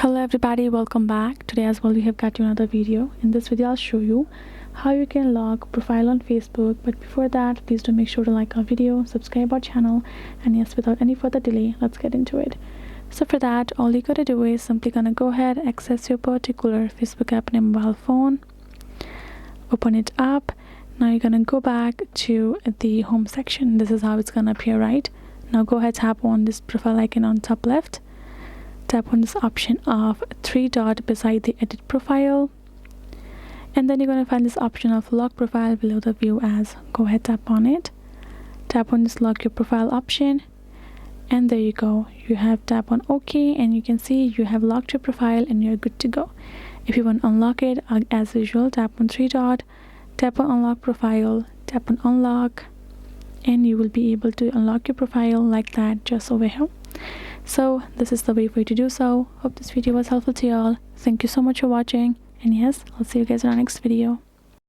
Hello everybody, welcome back. Today as well we have got you another video. In this video I'll show you how you can log profile on Facebook, but before that please do make sure to like our video, subscribe our channel, and yes, without any further delay, let's get into it. So for that, all you gotta do is simply gonna go ahead, access your particular Facebook app on your mobile phone, open it up. Now you're gonna go back to the home section. This is how it's gonna appear, right? Now go ahead, tap on this profile icon on top left. Tap on this option of three dot beside the edit profile, and then you're going to find this option of lock profile below the view as. Go ahead, tap on it, tap on this lock your profile option, and there you go. You have tap on OK, and you can see you have locked your profile and you're good to go. If you want to unlock it, as usual, tap on three dot, tap on unlock profile, tap on unlock, and you will be able to unlock your profile like that, just over here. So this is the way for you to do so. Hope this video was helpful to y'all. Thank you so much for watching, and yes, I'll see you guys in our next video.